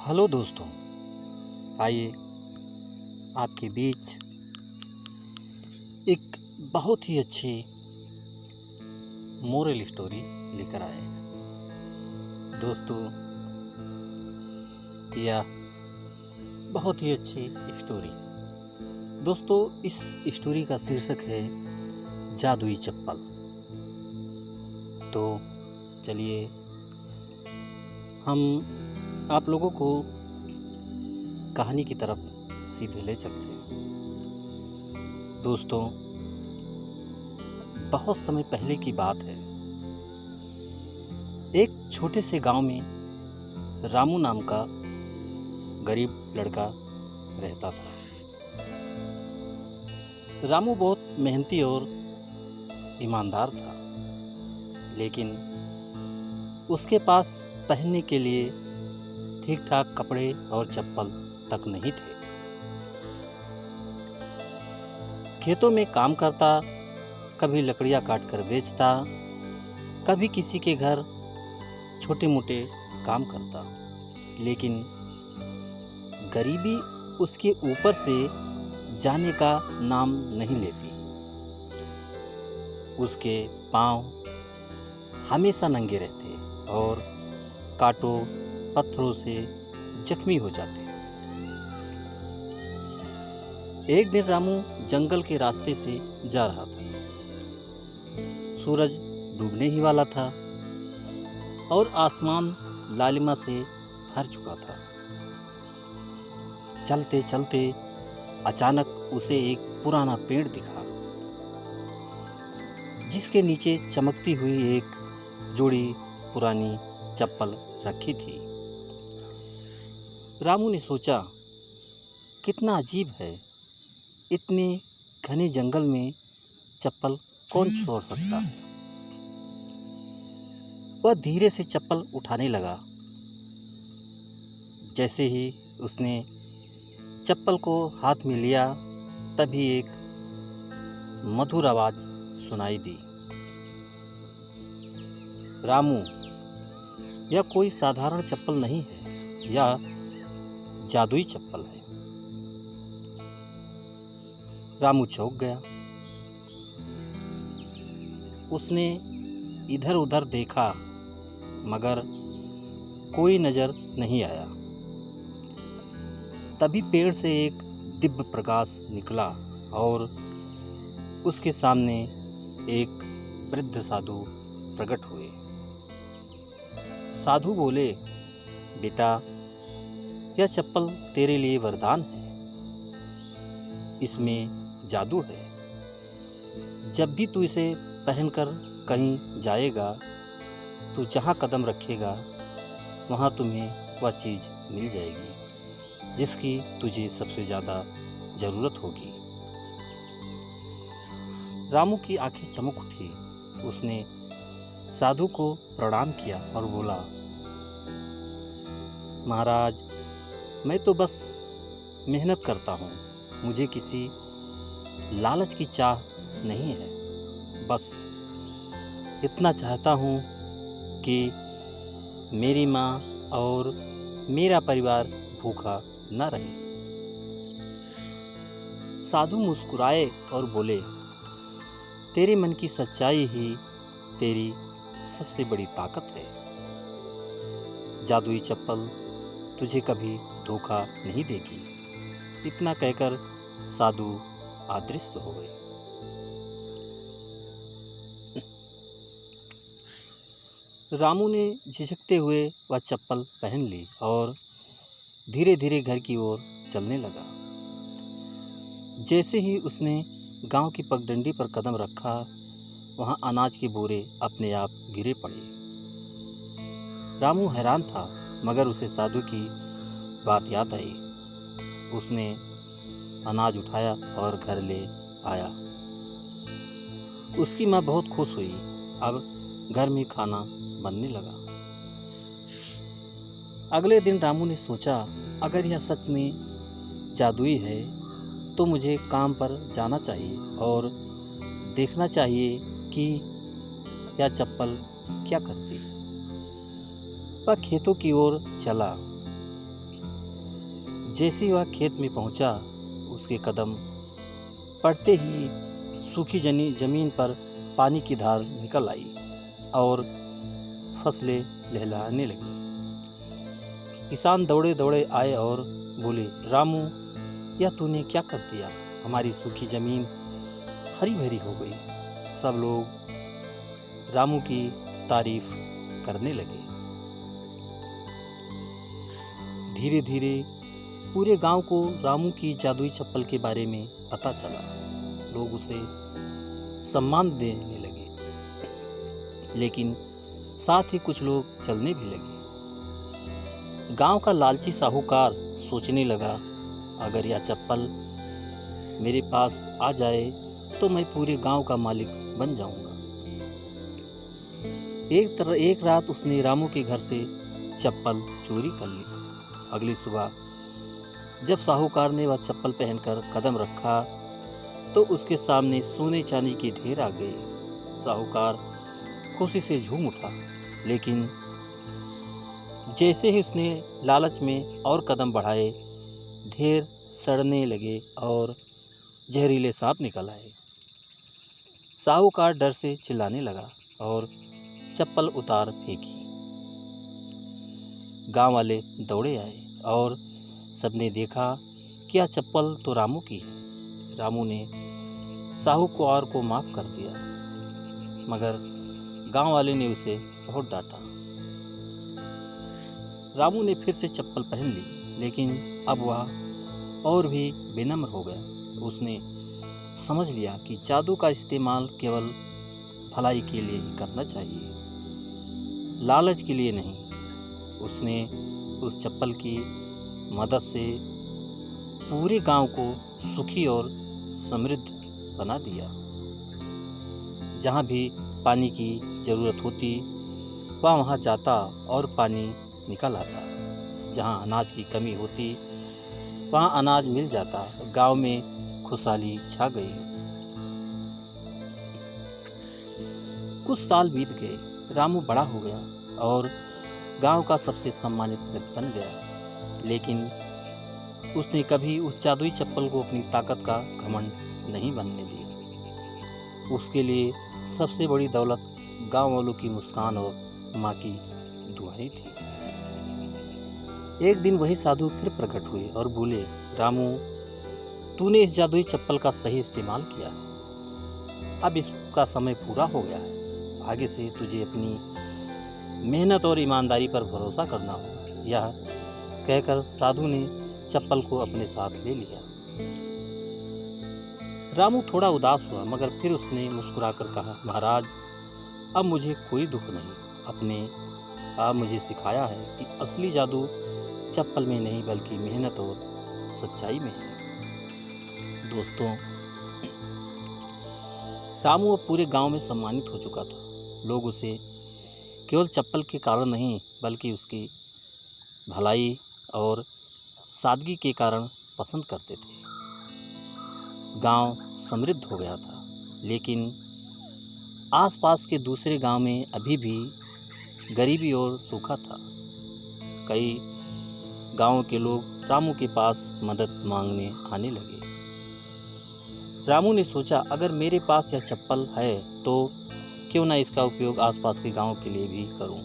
Hello दोस्तों, आइए आपके बीच एक बहुत ही अच्छी मोरल स्टोरी लेकर आए हैं। दोस्तों, यह बहुत ही अच्छी स्टोरी। दोस्तों, इस स्टोरी का शीर्षक है जादुई चप्पल। तो चलिए हम आप लोगों को कहानी की तरफ सीधे ले चलते हैं। दोस्तों, बहुत समय पहले की बात है। एक छोटे से गांव में रामू नाम का गरीब लड़का रहता था। रामू बहुत मेहनती और ईमानदार था, लेकिन उसके पास पहनने के लिए ठीक ठाक कपड़े और चप्पल तक नहीं थे। खेतों में काम करता, कभी लकड़ियां काट कर बेचता, कभी किसी के घर छोटे मोटे काम करता, लेकिन गरीबी उसके ऊपर से जाने का नाम नहीं लेती। उसके पांव हमेशा नंगे रहते और कांटों पत्थरों से जख्मी हो जाते। एक दिन रामू जंगल के रास्ते से जा रहा था। सूरज डूबने ही वाला था और आसमान लालिमा से भर चुका था। चलते चलते अचानक उसे एक पुराना पेड़ दिखा, जिसके नीचे चमकती हुई एक जोड़ी पुरानी चप्पल रखी थी। रामू ने सोचा, कितना अजीब है, इतने घने जंगल में चप्पल कौन छोड़ सकता है। वह धीरे से चप्पल उठाने लगा। जैसे ही उसने चप्पल को हाथ में लिया, तभी एक मधुर आवाज सुनाई दी। रामू, यह कोई साधारण चप्पल नहीं है, यह जादुई चप्पल है। रामू चौंक गया। उसने इधर उधर देखा, मगर कोई नजर नहीं आया। तभी पेड़ से एक दिव्य प्रकाश निकला और उसके सामने एक वृद्ध साधु प्रकट हुए। साधु बोले, बेटा, यह चप्पल तेरे लिए वरदान है। इसमें जादू है। जब भी तू इसे पहनकर कहीं जाएगा, तू जहाँ कदम रखेगा वहाँ तुम्हें वह चीज़ मिल जाएगी जिसकी तुझे सबसे ज़्यादा ज़रूरत होगी। रामू की आंखें चमक उठी। उसने साधु को प्रणाम किया और बोला, महाराज, मैं तो बस मेहनत करता हूँ। मुझे किसी लालच की चाह नहीं है। बस इतना चाहता हूँ कि मेरी माँ और मेरा परिवार भूखा न रहे। साधु मुस्कुराए और बोले, तेरे मन की सच्चाई ही तेरी सबसे बड़ी ताकत है। जादुई चप्पल तुझे कभी धोखा नहीं देगी। इतना कहकर साधु अदृश्य हो गए। रामू ने झिझकते हुए वह चप्पल पहन ली और धीरे धीरे घर की ओर चलने लगा। जैसे ही उसने गांव की पगडंडी पर कदम रखा, वहां अनाज के बोरे अपने आप गिरे पड़े। रामू हैरान था, मगर उसे साधु की बात याद आई। उसने अनाज उठाया और घर ले आया। उसकी माँ बहुत खुश हुई। अब घर में खाना बनने लगा। अगले दिन रामू ने सोचा, अगर यह सच में जादुई है तो मुझे काम पर जाना चाहिए और देखना चाहिए कि यह चप्पल क्या करती है। वह खेतों की ओर चला। जैसे ही वह खेत में पहुंचा, उसके कदम पड़ते ही सूखी जमीन पर पानी की धार निकल आई और फसलें लहलहाने लगी। किसान दौड़े दौड़े आए और बोले, रामू, यह तूने क्या कर दिया? हमारी सूखी जमीन हरी भरी हो गई। सब लोग रामू की तारीफ करने लगे। धीरे धीरे पूरे गांव को रामू की जादुई चप्पल के बारे में पता चला। लोग उसे सम्मान देने लगे, लेकिन साथ ही कुछ लोग चलने भी लगे। गांव का लालची साहूकार सोचने लगा, अगर यह चप्पल मेरे पास आ जाए तो मैं पूरे गांव का मालिक बन जाऊंगा। एक रात उसने रामू के घर से चप्पल चोरी कर ली। अगली सुबह जब साहूकार ने वह चप्पल पहनकर कदम रखा तो उसके सामने सोने चांदी के ढेर आ गए। साहूकार खुशी से झूम उठा, लेकिन जैसे ही उसने लालच में और कदम बढ़ाए, ढेर सड़ने लगे और जहरीले सांप निकल आए। साहूकार डर से चिल्लाने लगा और चप्पल उतार फेंकी। गांव वाले दौड़े आए और सबने देखा कि यह चप्पल तो रामू की है। रामू ने साहूकार को माफ कर दिया, मगर गांव वाले ने उसे बहुत डांटा। रामू ने फिर से चप्पल पहन ली, लेकिन अब वह और भी विनम्र हो गया। उसने समझ लिया कि जादू का इस्तेमाल केवल भलाई के लिए ही करना चाहिए, लालच के लिए नहीं। उसने उस चप्पल की मदद से पूरे गांव को सुखी और समृद्ध बना दिया। जहाँ भी पानी की ज़रूरत होती, वह वहाँ जाता और पानी निकल आता। जहाँ अनाज की कमी होती, वहाँ अनाज मिल जाता। गांव में खुशहाली छा गई। कुछ साल बीत गए। रामू बड़ा हो गया और गांव का सबसे सम्मानित व्यक्ति बन गया, लेकिन उसने कभी उस जादुई चप्पल को अपनी ताकत का घमंड नहीं बनने दिया। उसके लिए सबसे बड़ी दौलत गांव वालों की मुस्कान और माँ की दुआएं थी। एक दिन वही साधु फिर प्रकट हुए और बोले, रामू, तूने इस जादुई चप्पल का सही इस्तेमाल किया है। अब इसका समय पूरा हो गया है। आगे से तुझे अपनी मेहनत और ईमानदारी पर भरोसा करना होगा। यह कहकर साधु ने चप्पल को अपने साथ ले लिया। रामू थोड़ा उदास हुआ, मगर फिर उसने मुस्कुराकर कहा, महाराज, अब मुझे कोई दुख नहीं। अपने आप मुझे सिखाया है कि असली जादू चप्पल में नहीं, बल्कि मेहनत और सच्चाई में है। दोस्तों, रामू अब पूरे गांव में सम्मानित हो चुका था। लोग उसे केवल चप्पल के कारण नहीं, बल्कि उसकी भलाई और सादगी के कारण पसंद करते थे। गांव समृद्ध हो गया था, लेकिन आसपास के दूसरे गांव में अभी भी गरीबी और सूखा था। कई गांवों के लोग रामू के पास मदद मांगने आने लगे। रामू ने सोचा, अगर मेरे पास यह चप्पल है तो क्यों ना इसका उपयोग आसपास के गांव के लिए भी करूं।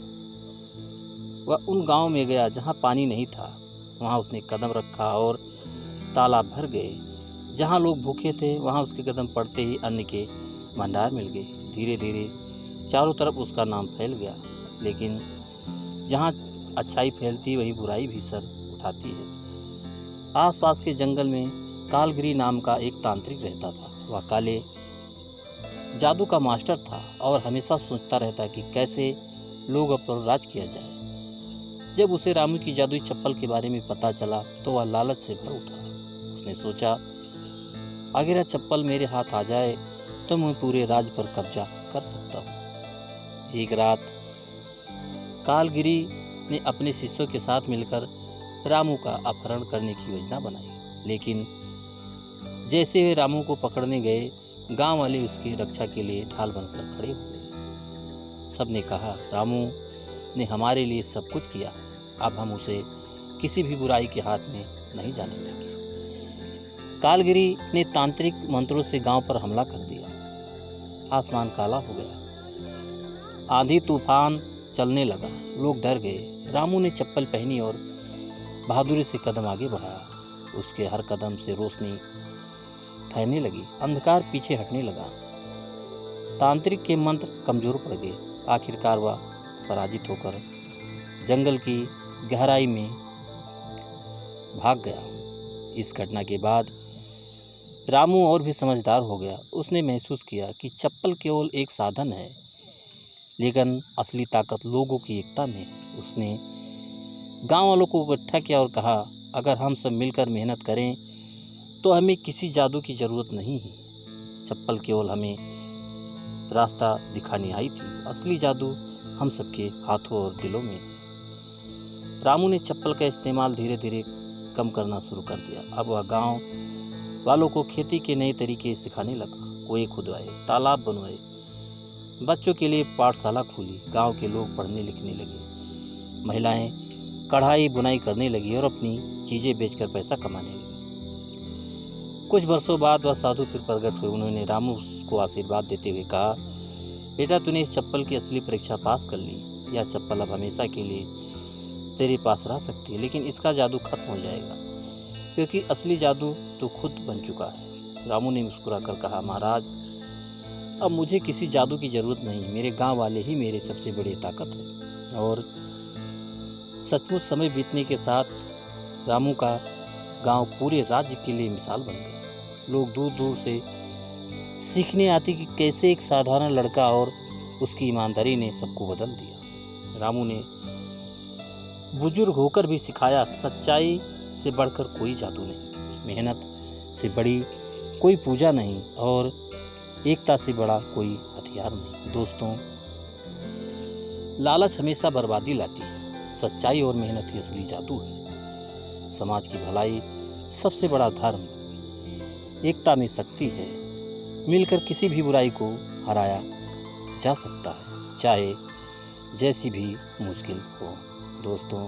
वह उन गांव में गया जहां पानी नहीं था। वहां उसने कदम रखा और तालाब भर गए। जहां लोग भूखे थे, वहां उसके कदम पड़ते ही अन्न के भंडार मिल गए। धीरे धीरे चारों तरफ उसका नाम फैल गया, लेकिन जहां अच्छाई फैलती, वहीं बुराई भी सर उठाती है। आसपास के जंगल में कालगिरी नाम का एक तांत्रिक रहता था। वह काले जादू का मास्टर था और हमेशा सोचता रहता कि कैसे लोगों पर राज किया जाए। जब उसे रामू की जादुई चप्पल के बारे में पता चला तो वह लालच से भर उठा। उसने सोचा, अगर यह चप्पल मेरे हाथ आ जाए तो मैं पूरे राज पर कब्जा कर सकता हूँ। एक रात कालगिरी ने अपने शिष्यों के साथ मिलकर रामू का अपहरण करने की योजना बनाई, लेकिन जैसे वे रामू को पकड़ने गए, गांव वाले उसकी रक्षा के लिए ढाल बनकर खड़े हो गए। सबने कहा, रामू ने हमारे लिए सब कुछ किया, अब हम उसे किसी भी बुराई के हाथ में नहीं जाने देंगे। कालगिरी ने तांत्रिक मंत्रों से गांव पर हमला कर दिया। आसमान काला हो गया, आंधी तूफान चलने लगा, लोग डर गए। रामू ने चप्पल पहनी और बहादुरी से कदम आगे बढ़ाया। उसके हर कदम से रोशनी फैलने लगी, अंधकार पीछे हटने लगा। तांत्रिक के मंत्र कमजोर पड़ गए। आखिरकार वह पराजित होकर जंगल की गहराई में भाग गया। इस घटना के बाद रामू और भी समझदार हो गया। उसने महसूस किया कि चप्पल केवल एक साधन है, लेकिन असली ताकत लोगों की एकता में। उसने गांव वालों को इकट्ठा किया और कहा, अगर हम सब मिलकर मेहनत करें तो हमें किसी जादू की ज़रूरत नहीं है। चप्पल केवल हमें रास्ता दिखाने आई थी, असली जादू हम सबके हाथों और दिलों में। रामू ने चप्पल का इस्तेमाल धीरे धीरे कम करना शुरू कर दिया। अब वह गांव वालों को खेती के नए तरीके सिखाने लगा। कुएं खुदवाए, तालाब बनवाए, बच्चों के लिए पाठशाला खोली। गांव के लोग पढ़ने लिखने लगे। महिलाएं कढ़ाई बुनाई करने लगी और अपनी चीज़ें बेचकर पैसा कमाने लगी। कुछ वर्षों बाद वह साधु फिर प्रकट हुए। उन्होंने रामू को आशीर्वाद देते हुए कहा, बेटा तूने इस चप्पल की असली परीक्षा पास कर ली। यह चप्पल अब हमेशा के लिए तेरे पास रह सकती है, लेकिन इसका जादू खत्म हो जाएगा, क्योंकि असली जादू तो खुद बन चुका है। रामू ने मुस्कुराकर कहा, महाराज अब मुझे किसी जादू की ज़रूरत नहीं। मेरे गांव वाले ही मेरे सबसे बड़ी ताकत है। और सचमुच समय बीतने के साथ रामू का गांव पूरे राज्य के लिए मिसाल बन गया। लोग दूर दूर से सीखने आते कि कैसे एक साधारण लड़का और उसकी ईमानदारी ने सबको बदल दिया। रामू ने बुजुर्ग होकर भी सिखाया, सच्चाई से बढ़कर कोई जादू नहीं, मेहनत से बड़ी कोई पूजा नहीं, और एकता से बड़ा कोई हथियार नहीं। दोस्तों, लालच हमेशा बर्बादी लाती है, सच्चाई और मेहनत ही असली जादू है। समाज की भलाई सबसे बड़ा धर्म, एकता में शक्ति है। मिलकर किसी भी बुराई को हराया जा सकता है, चाहे जैसी भी मुश्किल हो। दोस्तों,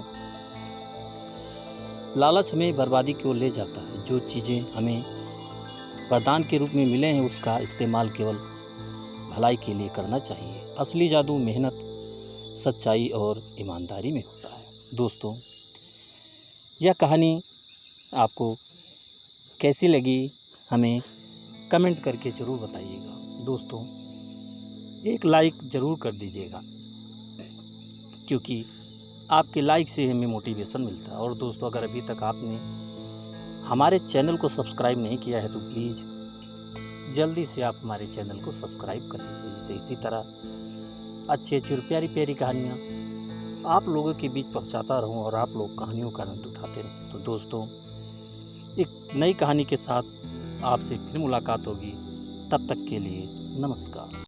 लालच हमें बर्बादी की ओर ले जाता है। जो चीज़ें हमें वरदान के रूप में मिले हैं, उसका इस्तेमाल केवल भलाई के लिए करना चाहिए। असली जादू मेहनत, सच्चाई और ईमानदारी में होता है। दोस्तों, यह कहानी आपको कैसी लगी हमें कमेंट करके ज़रूर बताइएगा। दोस्तों, एक लाइक ज़रूर कर दीजिएगा, क्योंकि आपके लाइक से हमें मोटिवेशन मिलता है। और दोस्तों, अगर अभी तक आपने हमारे चैनल को सब्सक्राइब नहीं किया है तो प्लीज़ जल्दी से आप हमारे चैनल को सब्सक्राइब कर लीजिए, जिससे इसी तरह अच्छी अच्छी और प्यारी प्यारी कहानियाँ आप लोगों के बीच पहुँचाता रहूँ और आप लोग कहानियों का आनंद उठाते रहें। तो दोस्तों, एक नई कहानी के साथ आपसे फिर मुलाकात होगी। तब तक के लिए नमस्कार।